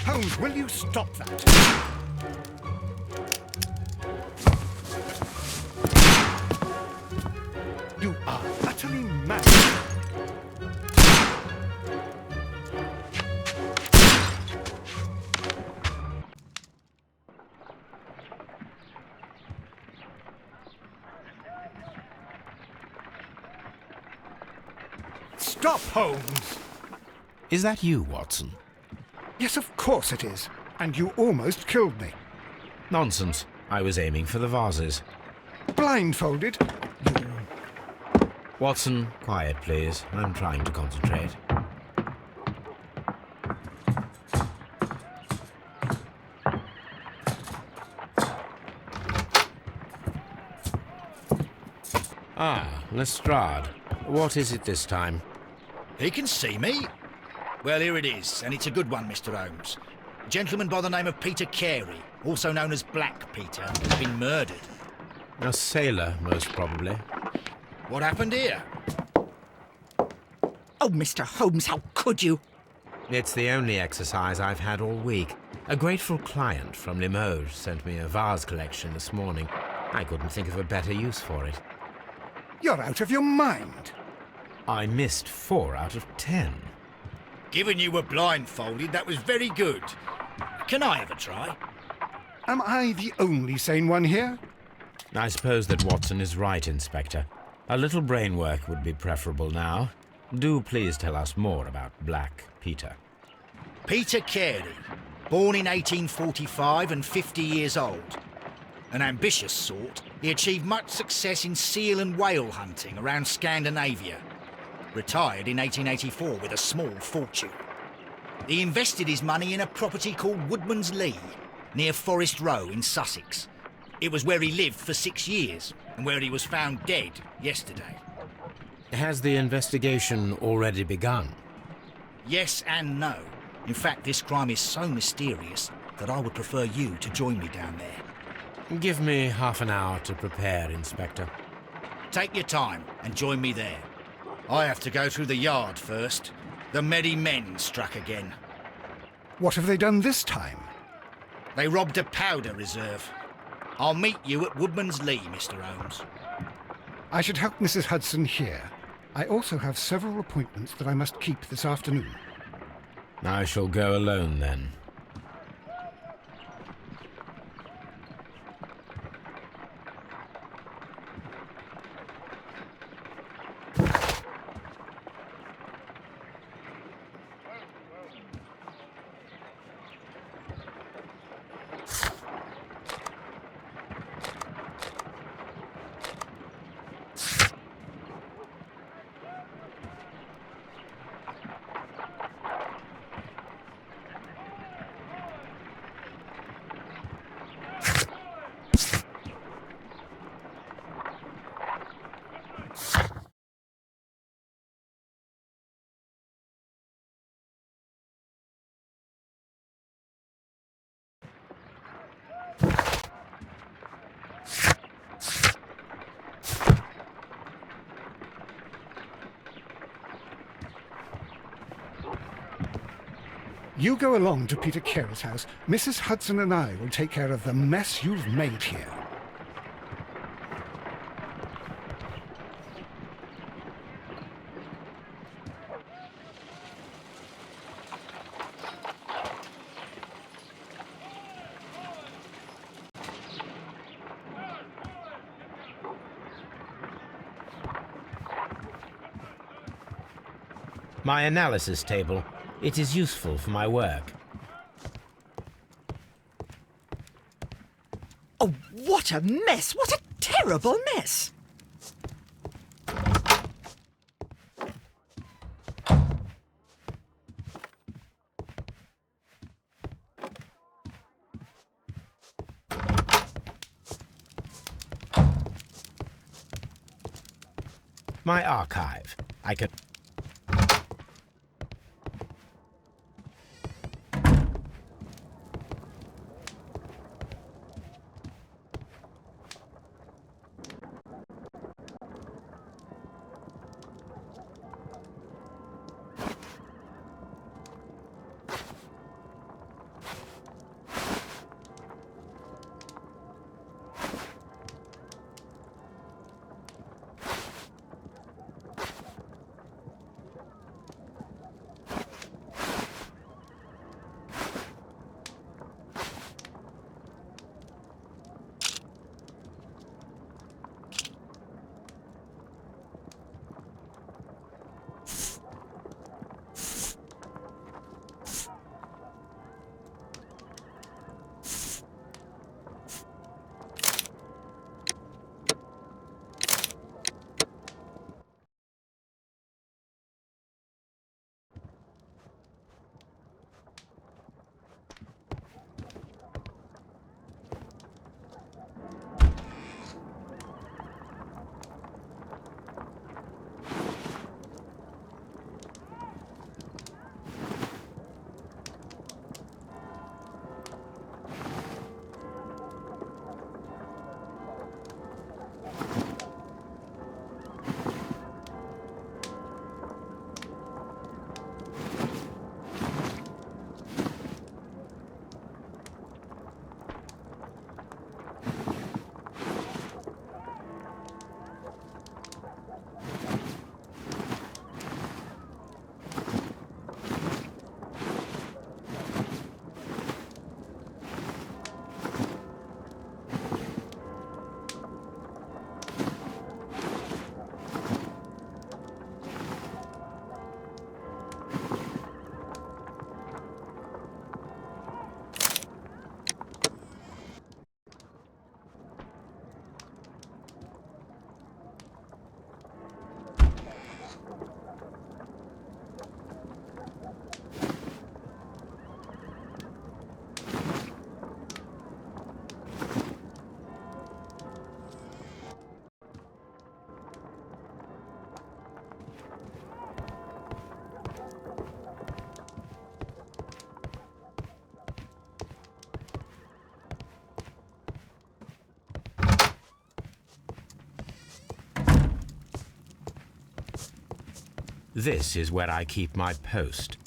Holmes, will you stop that? You are utterly mad. Stop, Holmes! Is that you, Watson? Yes, of course it is. And you almost killed me. Nonsense. I was aiming for the vases. Blindfolded? Watson, quiet, please. I'm trying to concentrate. Ah, Lestrade. What is it this time? He can see me. Well, here it is, and it's a good one, Mr. Holmes. A gentleman by the name of Peter Carey, also known as Black Peter, has been murdered. A sailor, most probably. What happened here? Oh, Mr. Holmes, how could you? It's the only exercise I've had all week. A grateful client from Limoges sent me a vase collection this morning. I couldn't think of a better use for it. You're out of your mind. I missed 4 out of 10. Given you were blindfolded, that was very good. Can I have a try? Am I the only sane one here? I suppose that Watson is right, Inspector. A little brain work would be preferable now. Do please tell us more about Black Peter. Peter Carey, born in 1845 and 50 years old. An ambitious sort, he achieved much success in seal and whale hunting around Scandinavia. Retired in 1884 with a small fortune. He invested his money in a property called Woodman's Lee, near Forest Row in Sussex. It was where he lived for 6 years, and where he was found dead yesterday. Has the investigation already begun? Yes and no. In fact, this crime is so mysterious that I would prefer you to join me down there. Give me half an hour to prepare, Inspector. Take your time and join me there. I have to go through the yard first. The Merry Men struck again. What have they done this time? They robbed a powder reserve. I'll meet you at Woodman's Lee, Mr. Holmes. I should help Mrs. Hudson here. I also have several appointments that I must keep this afternoon. I shall go alone, then. You go along to Peter Carey's house. Mrs. Hudson and I will take care of the mess you've made here. My analysis table. It is useful for my work. Oh, what a mess! What a terrible mess! My archive. I could... This is where I keep my post.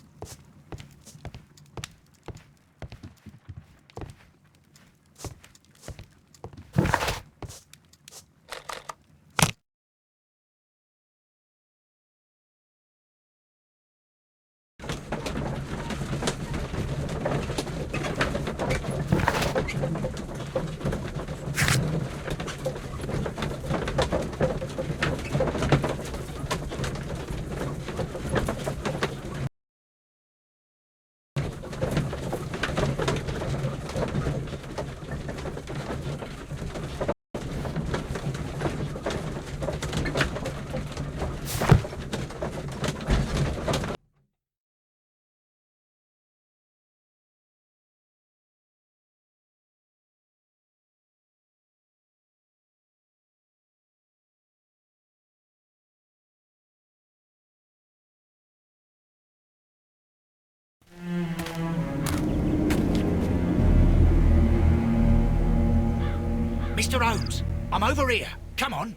Mr. Holmes, I'm over here. Come on.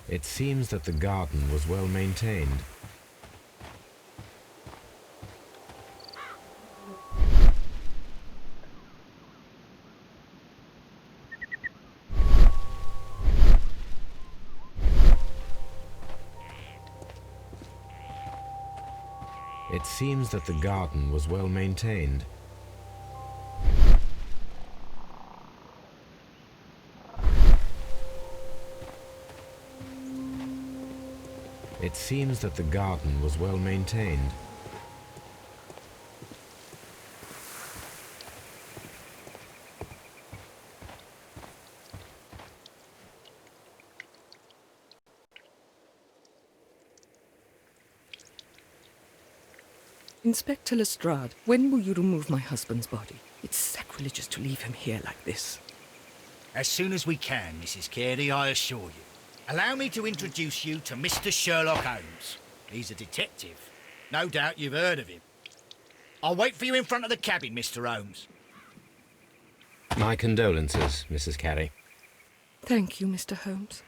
It seems that the garden was well maintained. It seems that the garden was well maintained. It seems that the garden was well maintained. Inspector Lestrade, when will you remove my husband's body? It's sacrilegious to leave him here like this. As soon as we can, Mrs. Carey, I assure you. Allow me to introduce you to Mr. Sherlock Holmes. He's a detective. No doubt you've heard of him. I'll wait for you in front of the cabin, Mr. Holmes. My condolences, Mrs. Carey. Thank you, Mr. Holmes.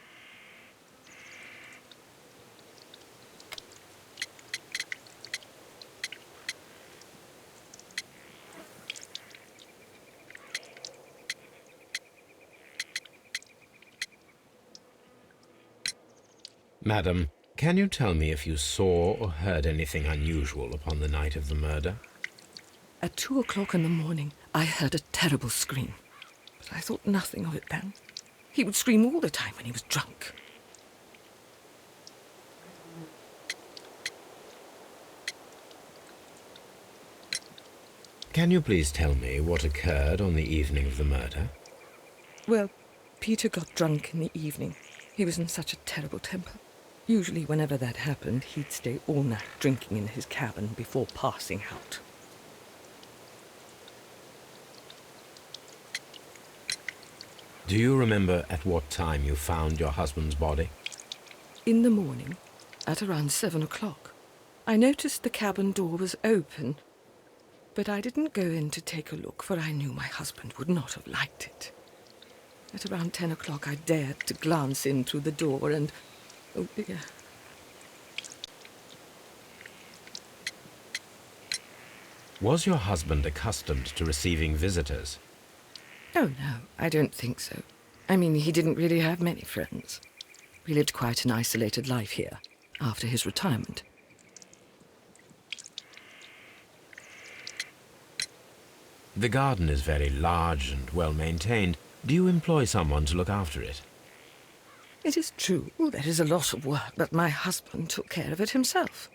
Madam, can you tell me if you saw or heard anything unusual upon the night of the murder? At 2 o'clock in the morning, I heard a terrible scream. But I thought nothing of it then. He would scream all the time when he was drunk. Can you please tell me what occurred on the evening of the murder? Well, Peter got drunk in the evening. He was in such a terrible temper. Usually whenever that happened, he'd stay all night drinking in his cabin before passing out. Do you remember at what time you found your husband's body? In the morning, at around 7 o'clock, I noticed the cabin door was open, but I didn't go in to take a look, for I knew my husband would not have liked it. At around 10 o'clock, I dared to glance in through the door and... oh dear. Was your husband accustomed to receiving visitors? Oh, no, I don't think so. I mean, he didn't really have many friends. We lived quite an isolated life here, after his retirement. The garden is very large and well maintained. Do you employ someone to look after it? It is true, there is a lot of work, but my husband took care of it himself.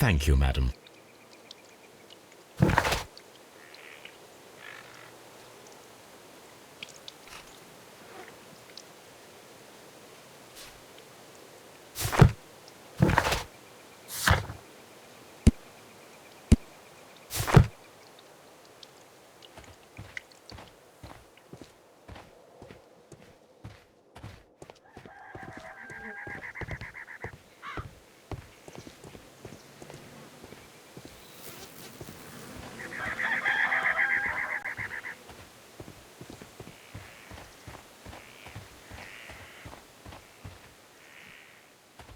Thank you, madam.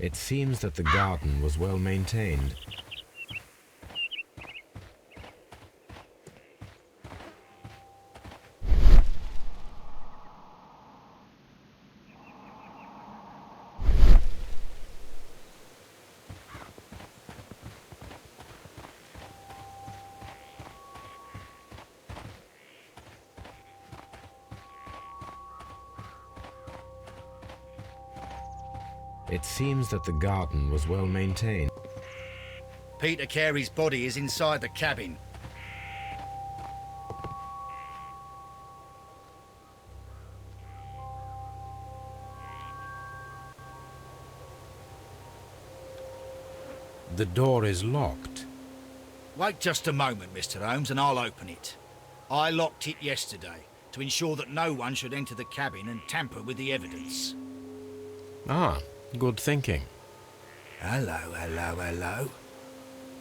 It seems that the garden was well maintained. It seems that the garden was well maintained. Peter Carey's body is inside the cabin. The door is locked. Wait just a moment, Mr. Holmes, and I'll open it. I locked it yesterday to ensure that no one should enter the cabin and tamper with the evidence. Ah, good thinking. Hello, hello, hello.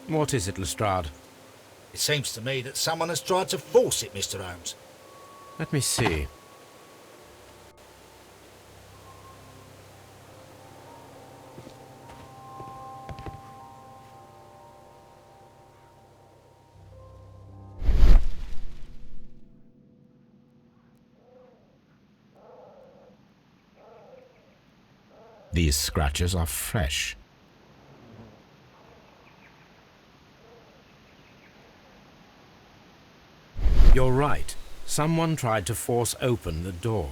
What is it, Lestrade? It seems to me that someone has tried to force it, Mr. Holmes. Let me see. These scratches are fresh. You're right. Someone tried to force open the door.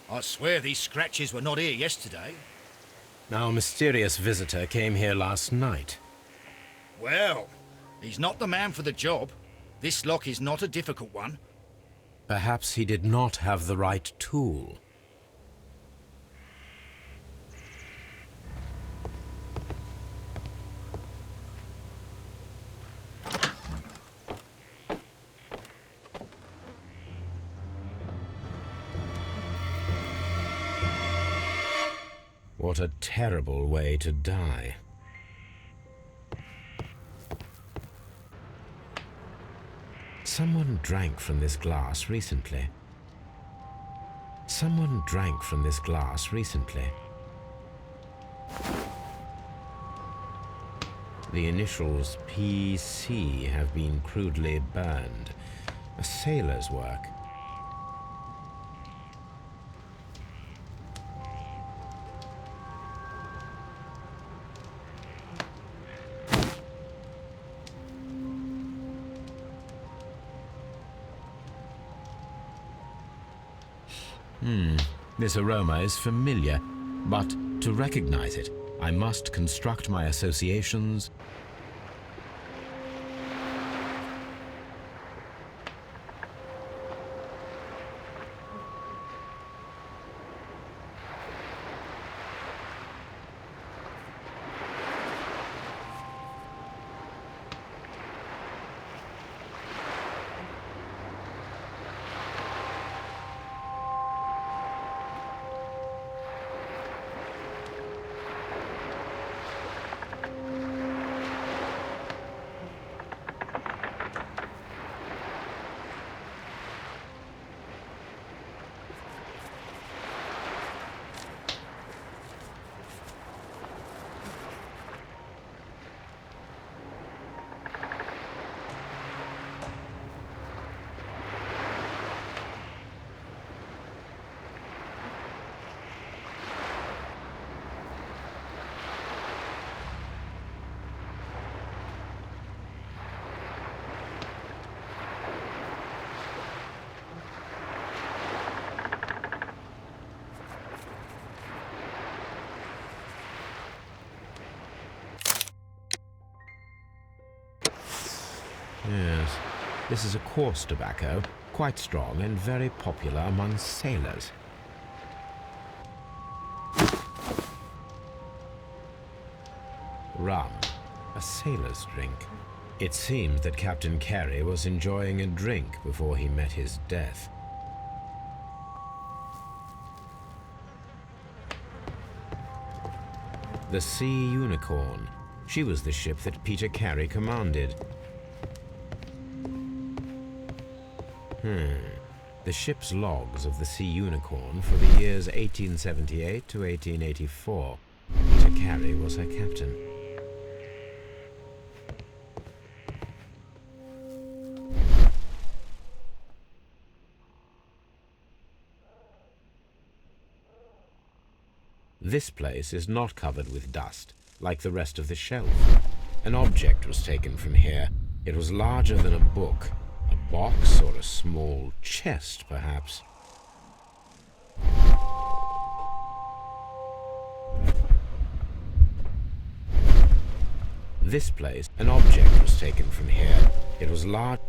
I swear these scratches were not here yesterday. Our mysterious visitor came here last night. Well, he's not the man for the job. This lock is not a difficult one. Perhaps he did not have the right tool. What a terrible way to die. Someone drank from this glass recently. Someone drank from this glass recently. The initials PC have been crudely burned. A sailor's work. This aroma is familiar, but to recognize it, I must construct my associations. This is a coarse tobacco, quite strong and very popular among sailors. Rum, a sailor's drink. It seems that Captain Carey was enjoying a drink before he met his death. The Sea Unicorn. She was the ship that Peter Carey commanded. The ship's logs of the Sea Unicorn for the years 1878 to 1884. Peter Carey was her captain. This place is not covered with dust, like the rest of the shelf. An object was taken from here. It was larger than a book, a box or a small chest, perhaps. This place, an object was taken from here. It was large.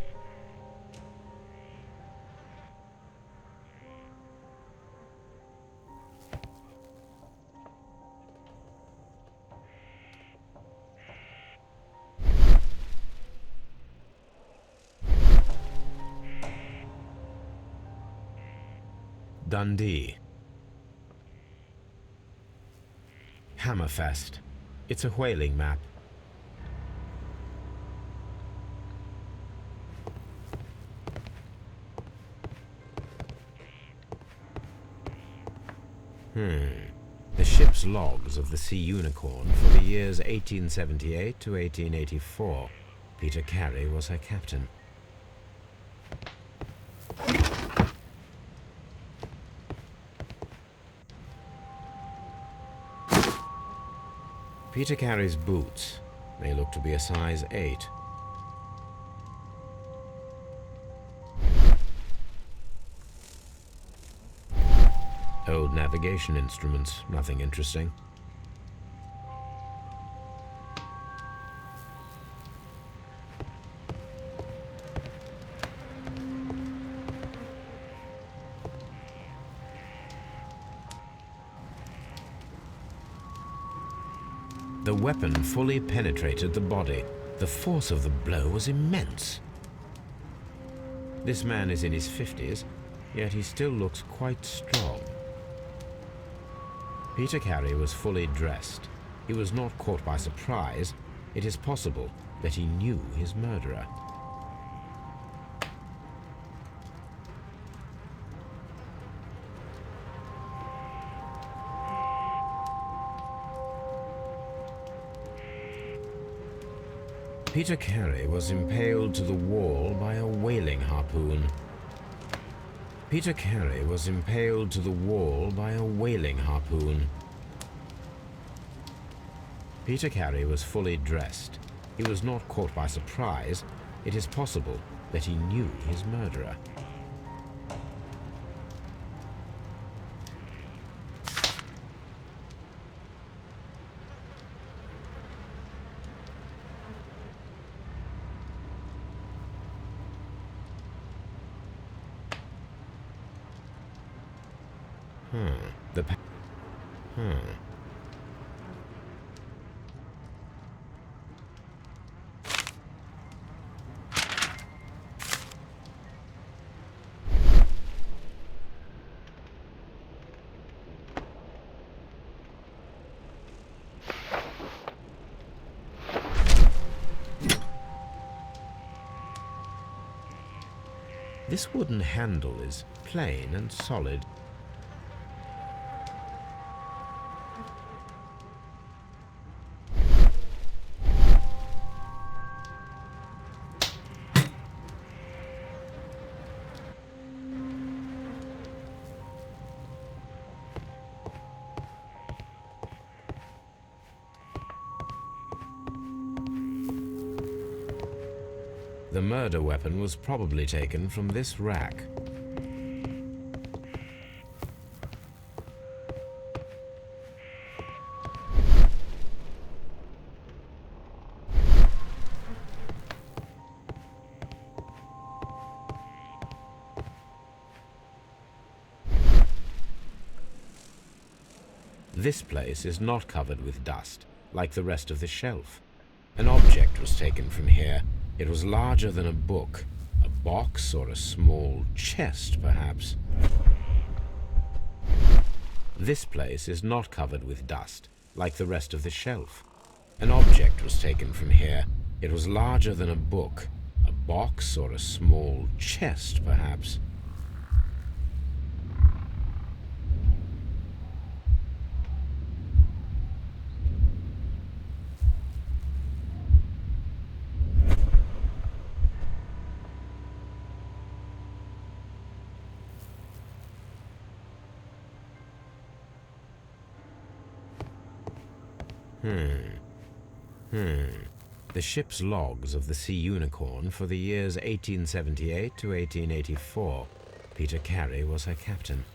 Dundee. Hammerfest. It's a whaling map. The ship's logs of the Sea Unicorn for the years 1878 to 1884. Peter Carey was her captain. Peter Carey's boots. They look to be a size 8. Old navigation instruments, nothing interesting. The weapon fully penetrated the body. The force of the blow was immense. This man is in his 50s, yet he still looks quite strong. Peter Carey was fully dressed. He was not caught by surprise. It is possible that he knew his murderer. Peter Carey was impaled to the wall by a whaling harpoon. Peter Carey was impaled to the wall by a whaling harpoon. Peter Carey was fully dressed. He was not caught by surprise. It is possible that he knew his murderer. This wooden handle is plain and solid. The murder weapon was probably taken from this rack. This place is not covered with dust, like the rest of the shelf. An object was taken from here. It was larger than a book, a box or a small chest, perhaps. This place is not covered with dust, like the rest of the shelf. An object was taken from here. It was larger than a book, a box or a small chest, perhaps. The ship's logs of the Sea Unicorn for the years 1878 to 1884. Peter Carey was her captain.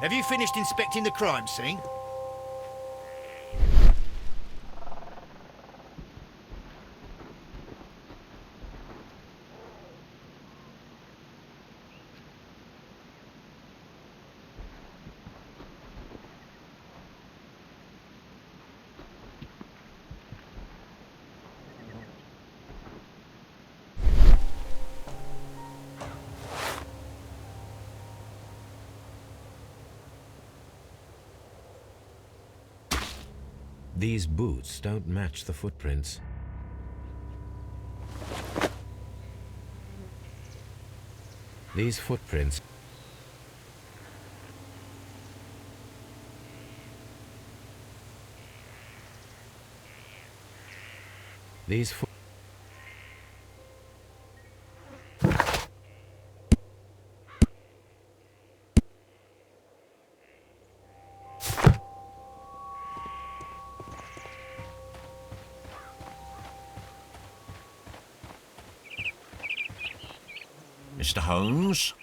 Have you finished inspecting the crime scene? These boots don't match the footprints. These footprints... These footprints... Mr. Holmes?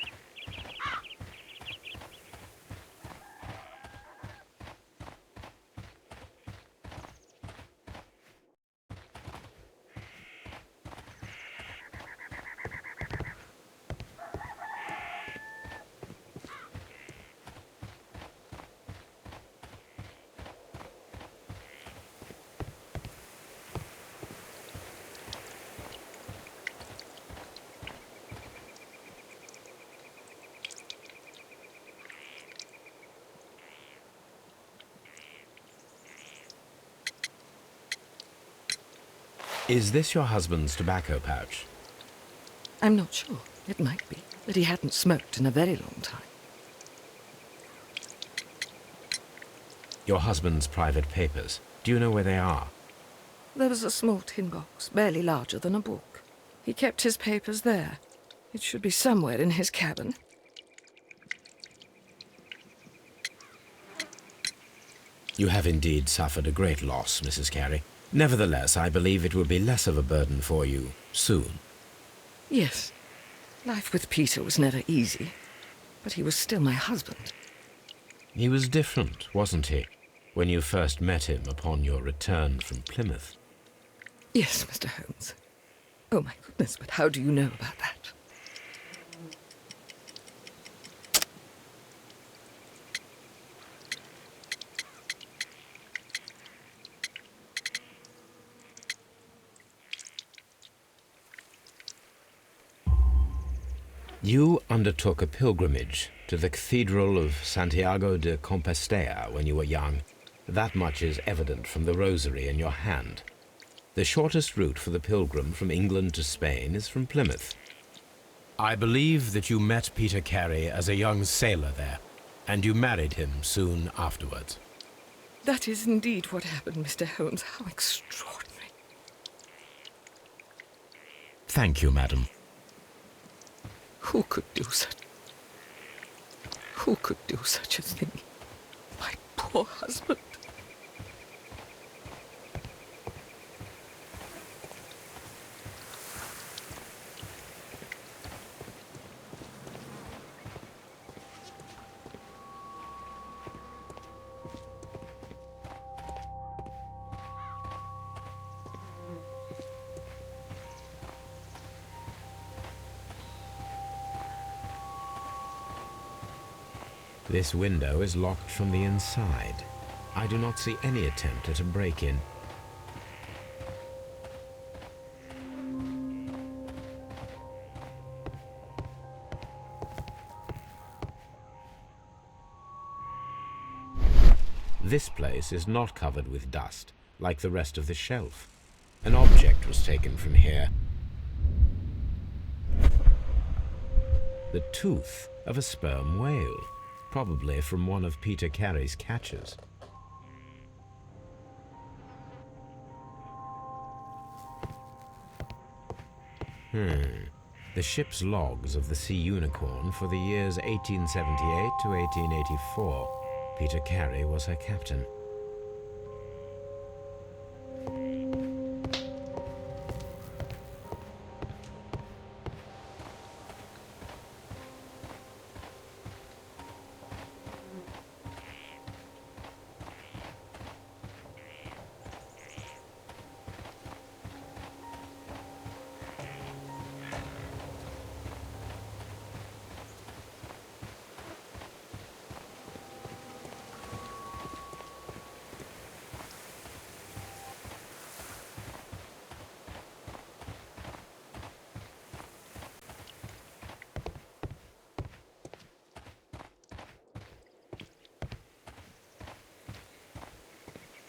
Is this your husband's tobacco pouch? I'm not sure. It might be, but he hadn't smoked in a very long time. Your husband's private papers. Do you know where they are? There was a small tin box, barely larger than a book. He kept his papers there. It should be somewhere in his cabin. You have indeed suffered a great loss, Mrs. Carey. Nevertheless, I believe it will be less of a burden for you soon. Yes. Life with Peter was never easy, but he was still my husband. He was different, wasn't he, when you first met him upon your return from Plymouth? Yes, Mr. Holmes. Oh, my goodness, but how do you know about that? You undertook a pilgrimage to the Cathedral of Santiago de Compostela when you were young. That much is evident from the rosary in your hand. The shortest route for the pilgrim from England to Spain is from Plymouth. I believe that you met Peter Carey as a young sailor there, and you married him soon afterwards. That is indeed what happened, Mr. Holmes. How extraordinary. Thank you, madam. Who could do such a thing? My poor husband. This window is locked from the inside. I do not see any attempt at a break-in. This place is not covered with dust, like the rest of the shelf. An object was taken from here. The tooth of a sperm whale, probably from one of Peter Carey's catches. The ship's logs of the Sea Unicorn for the years 1878 to 1884. Peter Carey was her captain.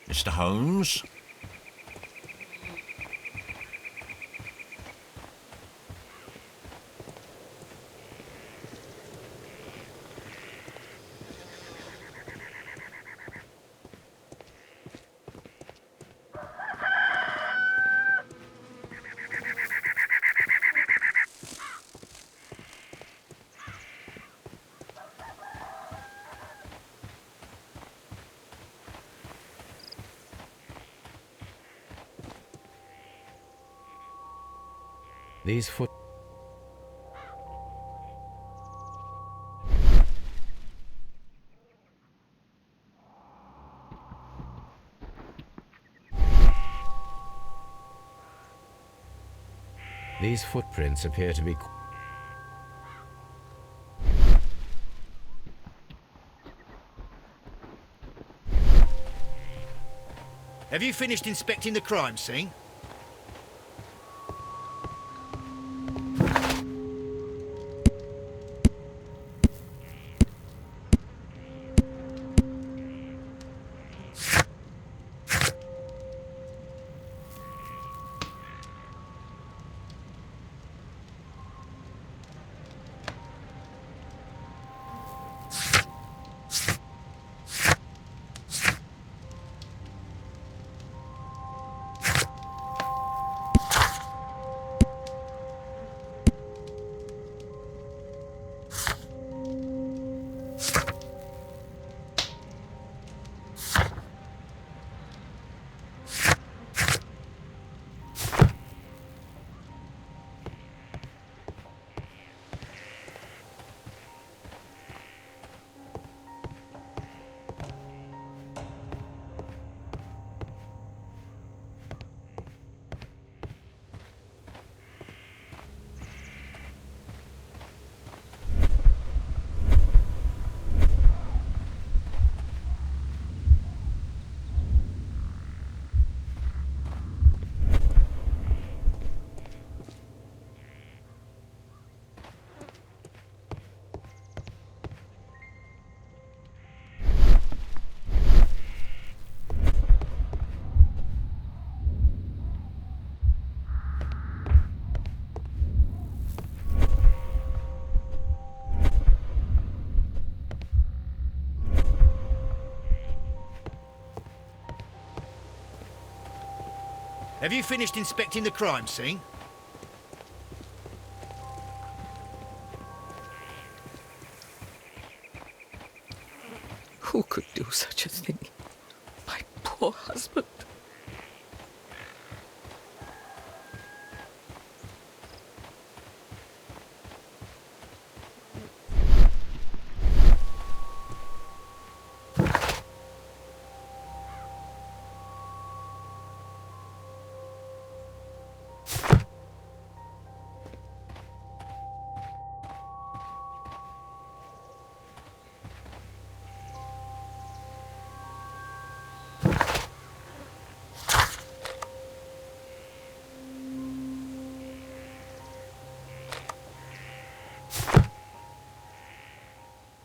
Mr. Holmes? These foot... These footprints appear to be... Have you finished inspecting the crime scene? Have you finished inspecting the crime scene? Who could do such a thing? My poor husband.